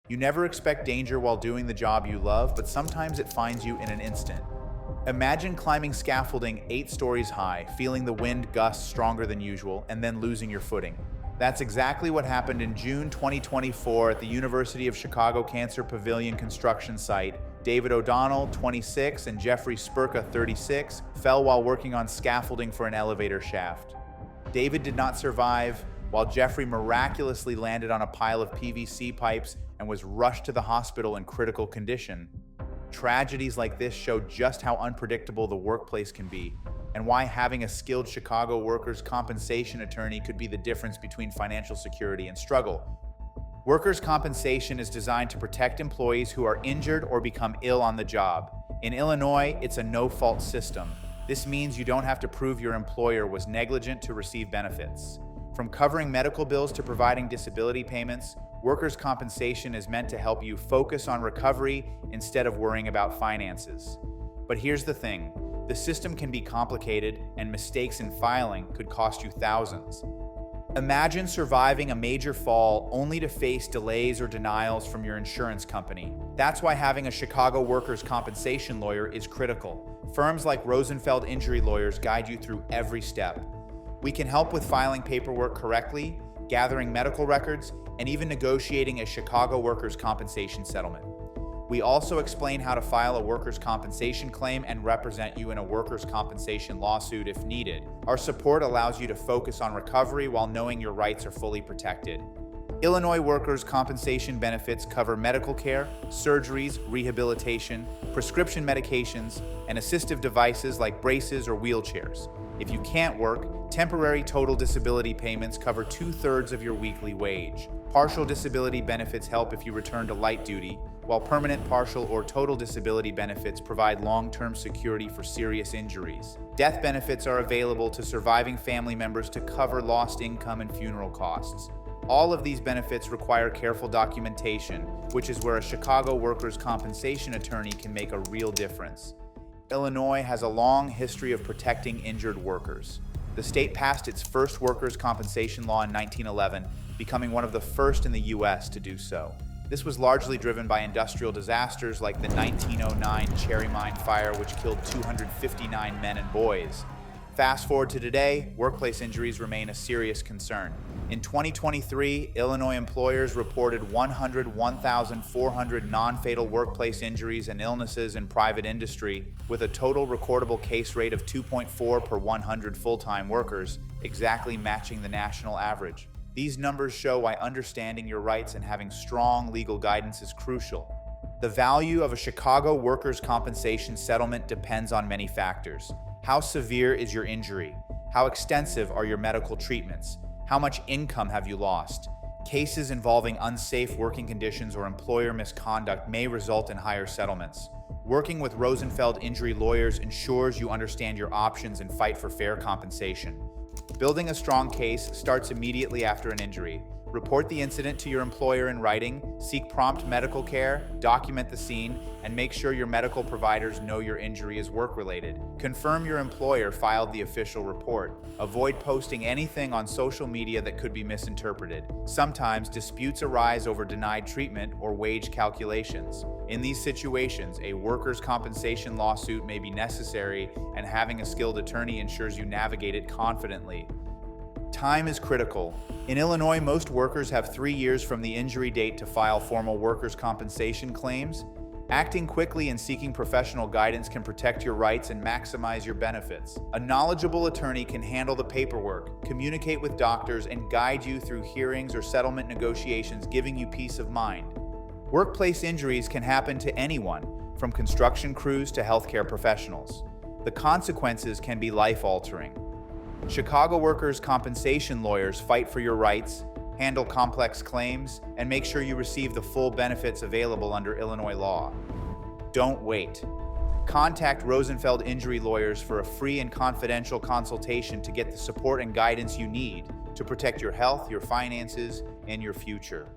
You never expect danger while doing the job you love, but sometimes it finds you in an instant. Imagine climbing scaffolding 8 stories high, feeling the wind gusts stronger than usual, and then losing your footing. That's exactly what happened in June 2024 at the University of Chicago Cancer Pavilion construction site. David O'Donnell, 26, and Jeffrey Spurka, 36, fell while working on scaffolding for an elevator shaft. David did not survive, while Jeffrey miraculously landed on a pile of PVC pipes and was rushed to the hospital in critical condition. Tragedies like this show just how unpredictable the workplace can be, and why having a skilled Chicago workers' compensation attorney could be the difference between financial security and struggle. Workers' compensation is designed to protect employees who are injured or become ill on the job. In Illinois, it's a no-fault system. This means you don't have to prove your employer was negligent to receive benefits. From covering medical bills to providing disability payments, workers' compensation is meant to help you focus on recovery instead of worrying about finances. But here's the thing. The system can be complicated, and mistakes in filing could cost you thousands. Imagine surviving a major fall only to face delays or denials from your insurance company. That's why having a Chicago workers' compensation lawyer is critical. Firms like Rosenfeld injury lawyers guide you through every step. We can help with filing paperwork correctly, gathering medical records, and even negotiating a Chicago workers' compensation settlement. We also explain how to file a workers' compensation claim and represent you in a workers' compensation lawsuit if needed. Our support allows you to focus on recovery while knowing your rights are fully protected. Illinois workers' compensation benefits cover medical care, surgeries, rehabilitation, prescription medications, and assistive devices like braces or wheelchairs. If you can't work, temporary total disability payments cover 2/3 of your weekly wage. Partial disability benefits help if you return to light duty, while permanent partial or total disability benefits provide long-term security for serious injuries. Death benefits are available to surviving family members to cover lost income and funeral costs. All of these benefits require careful documentation, which is where a Chicago workers' compensation attorney can make a real difference. Illinois has a long history of protecting injured workers. The state passed its first workers' compensation law in 1911, becoming one of the first in the U.S. to do so. This was largely driven by industrial disasters like the 1909 Cherry Mine fire, which killed 259 men and boys. Fast forward to today, workplace injuries remain a serious concern. In 2023, Illinois employers reported 101,400 non-fatal workplace injuries and illnesses in private industry, with a total recordable case rate of 2.4 per 100 full-time workers, exactly matching the national average. These numbers show why understanding your rights and having strong legal guidance is crucial. The value of a Chicago workers' compensation settlement depends on many factors. How severe is your injury? How extensive are your medical treatments? How much income have you lost? Cases involving unsafe working conditions or employer misconduct may result in higher settlements. Working with Rosenfeld injury lawyers ensures you understand your options and fight for fair compensation. Building a strong case starts immediately after an injury. Report the incident to your employer in writing, seek prompt medical care, document the scene, and make sure your medical providers know your injury is work-related. Confirm your employer filed the official report. Avoid posting anything on social media that could be misinterpreted. Sometimes disputes arise over denied treatment or wage calculations. In these situations, a workers' compensation lawsuit may be necessary, and having a skilled attorney ensures you navigate it confidently. Time is critical. In Illinois, most workers have 3 years from the injury date to file formal workers' compensation claims. Acting quickly and seeking professional guidance can protect your rights and maximize your benefits. A knowledgeable attorney can handle the paperwork, communicate with doctors, and guide you through hearings or settlement negotiations, giving you peace of mind. Workplace injuries can happen to anyone, from construction crews to healthcare professionals. The consequences can be life-altering. Chicago workers' compensation lawyers fight for your rights, handle complex claims, and make sure you receive the full benefits available under Illinois law. Don't wait. Contact Rosenfeld injury lawyers for a free and confidential consultation to get the support and guidance you need to protect your health, your finances, and your future.